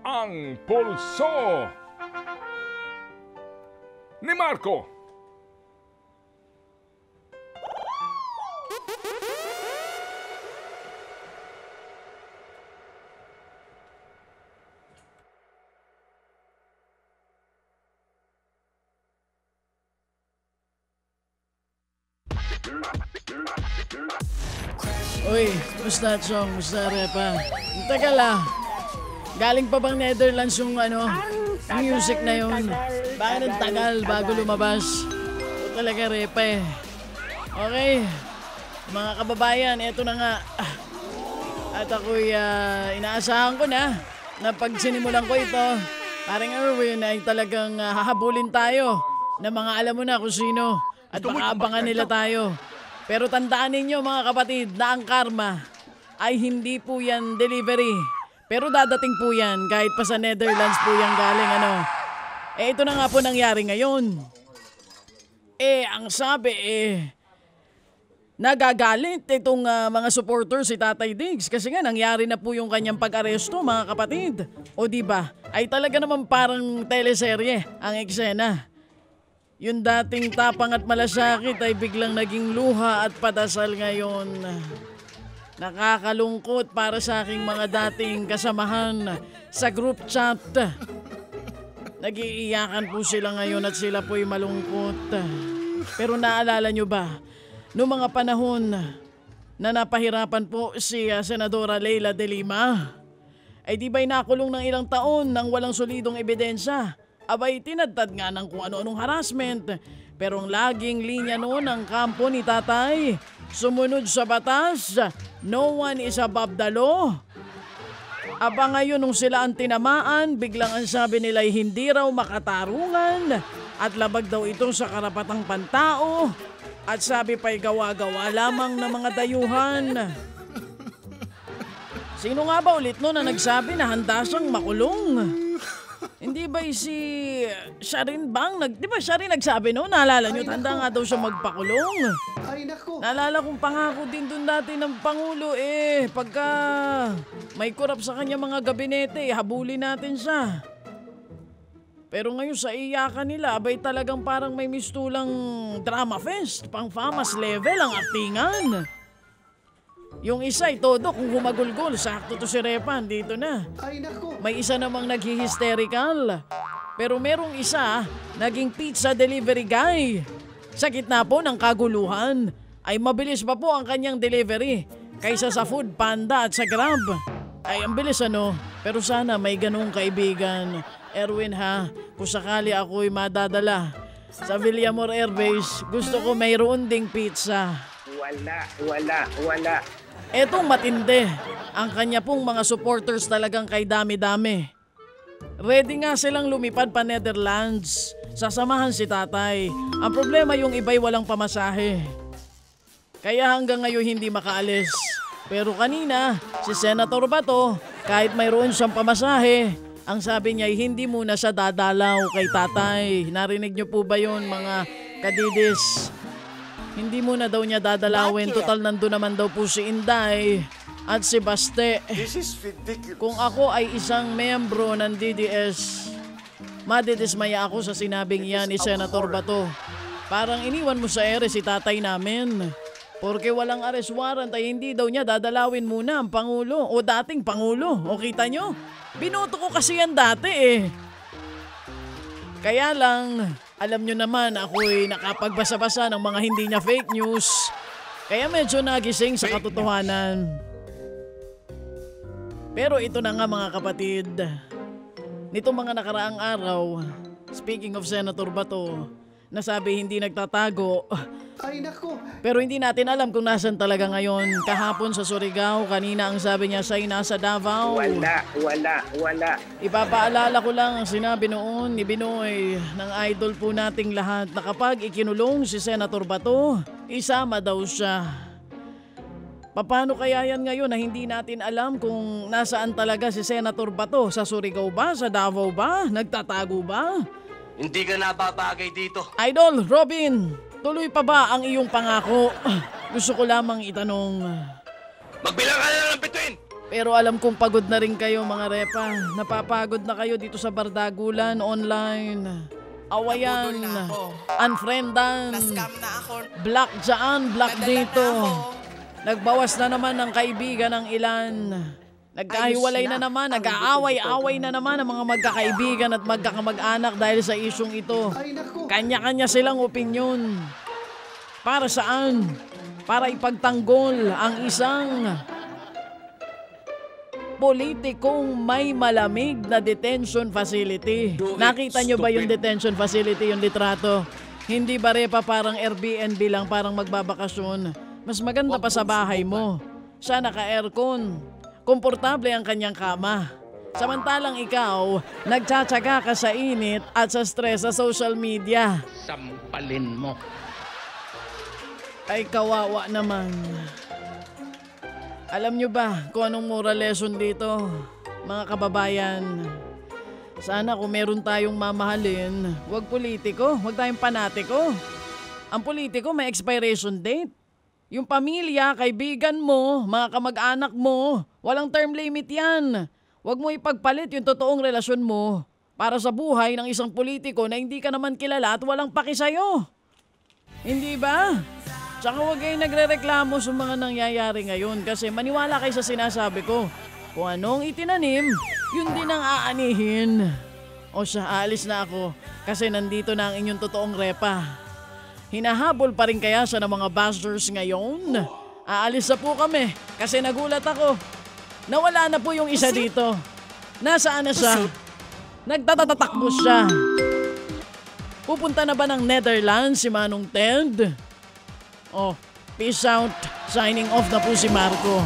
ang pulso ni Marco. Uy, musta Chong? Musta Repa? Teka lang. Galing pa bang Netherlands yung music na yun? Bakit ang tagal bago lumabas? Ito talaga Repa eh. Okay, mga kababayan, eto na nga. At ako'y inaasahan ko na pag sinimulan ko ito, parang Erwin ay talagang hahabulin tayo na mga alam mo na kung sino at baka abangan nila tayo. Pero tandaan ninyo mga kapatid na ang karma ay hindi po yan delivery. Pero dadating po yan kahit pa sa Netherlands po yan galing ito na nga po nangyari ngayon. Ang sabi nagagalit itong mga supporters si Tatay Diggs kasi nga nangyari na po yung kanyang pag-aresto mga kapatid. O diba ay talaga naman parang teleserye ang eksena. Yung dating tapang at malasakit ay biglang naging luha at padasal ngayon. Nakakalungkot para sa aking mga dating kasamahan sa group chat. Nag-iiyakan po sila ngayon at sila po'y malungkot. Pero naalala nyo ba, noong mga panahon na napahirapan po si Senadora Leila de Lima, ay di ba'y nakulong ng ilang taon nang walang solidong ebidensya? Abay, tinadtad nga ng kung ano-anong harassment. Pero ang laging linya noon ng kampo ni Tatay, sumunod sa batas, no one is above the law. Aba ngayon nung sila ang tinamaan, biglang ang sabi nila ay hindi raw makatarungan at labag daw ito sa karapatang pantao. At sabi pa'y gawa-gawa lamang ng mga dayuhan. Sino nga ba ulit no na nagsabi na handa siyang makulong? Hindi ba si Sharin Bang? Di ba siya rin nagsabi no? Naalala nyo, handa nga daw siya magpakulong. Ay nako. Naalala kong pangako din dun dati ng Pangulo pagka may kurap sa kanya mga gabinete, habulin natin siya. Pero ngayon sa iyakan nila, abay talagang parang may mistulang drama fest, pang famas level ang aktingan. Yung isa ay todo kung humagulgol, sakto to si Repan, dito na. Ay nako. May isa namang nag-hysterical. Pero merong isa, naging pizza delivery guy. Sa gitna po ng kaguluhan, ay mabilis pa po ang kanyang delivery kaysa sa Food Panda at sa Grab. Ay ang bilis pero sana may ganung kaibigan. Erwin kung sakali ako'y madadala sa Villamor Airbase, gusto ko mayroon ding pizza. Wala. Etong matindi, ang kanya pong mga supporters talagang kay dami-dami. Ready nga silang lumipad pa Netherlands, sasamahan si Tatay. Ang problema yung iba'y walang pamasahe. Kaya hanggang ngayon hindi makaalis. Pero kanina, si Senator Bato, kahit mayroon siyang pamasahe, ang sabi niya ay hindi muna siya dadalaw kay Tatay. Narinig niyo po ba yun mga kadidis? Hindi muna daw niya dadalawin. Total nandun naman daw po si Inday at si Baste. This is ridiculous. Kung ako ay isang membro ng DDS, madidismaya ako sa sinabing yan ni Senator Bato. Parang iniwan mo sa ere si Tatay namin. Porque walang arrest warrant ay hindi daw niya dadalawin muna ang Pangulo o dating Pangulo. O kita nyo? Binoto ko kasi yan dati Kaya lang, alam nyo naman ako'y nakapagbasa-basa ng mga hindi niya fake news. Kaya medyo nagising sa katotohanan. Pero ito na nga mga kapatid. Nitong mga nakaraang araw, speaking of Senator Bato, nasabi hindi nagtatago. Ay nako. Pero hindi natin alam kung nasan talaga ngayon. Kahapon sa Surigao, kanina ang sabi niya siya'y nasa Davao. Wala. Ipapaalala ko lang ang sinabi noon ni Binoy ng idol po nating lahat na kapag ikinulong si Senator Bato, isama daw siya. Paano kaya yan ngayon na hindi natin alam kung nasaan talaga si Senator Bato? Sa Surigao ba? Sa Davao ba? Nagtatago ba? Hindi ka nababagay dito. Idol, Robin, tuloy pa ba ang iyong pangako? Gusto ko lamang itanong. Magbilang ka na ng bituin! Pero alam kong pagod na rin kayo mga repa. Napapagod na kayo dito sa bardagulan online. Awayan, unfriendan, block dyan, block dito. Nagbawas na naman ng kaibigan ng ilan. Nagkahiwalay na naman, nag-aaway-away na naman ang mga magkakaibigan at magkakamag-anak dahil sa isyong ito. Kanya-kanya silang opinyon. Para saan? Para ipagtanggol ang isang politikong may malamig na detention facility. Nakita nyo ba yung detention facility, yung litrato? Hindi ba repa parang Airbnb lang, parang magbabakasyon? Mas maganda pa sa bahay mo. Siya naka-aircon. Komportable ang kanyang kama. Samantalang ikaw, nagtsatsaga ka sa init at sa stress sa social media. Sampalin mo. Ay kawawa naman. Alam nyo ba kung anong moral lesson dito, mga kababayan? Sana kung meron tayong mamahalin, wag politiko, wag tayong panatiko. Ang politiko may expiration date. Yung pamilya, kaibigan mo, mga kamag-anak mo, walang term limit yan. Wag mo ipagpalit yung totoong relasyon mo para sa buhay ng isang politiko na hindi ka naman kilala at walang paki sa'yo. Hindi ba? Tsaka huwag kayong nagre-reklamo sa mga nangyayari ngayon kasi maniwala kayo sa sinasabi ko. Kung anong itinanim, yun din ang aanihin. O siya, aalis na ako kasi nandito na ang inyong totoong repa. Hinahabol pa rin kaya siya ng mga bashers ngayon? Aalis na po kami kasi nagulat ako. Nawala na po yung isa dito. Nasaan na siya? Nagtatatakbo siya. Pupunta na ba ng Netherlands si Manong Ted? Oh, peace out. Signing off na po si Marco.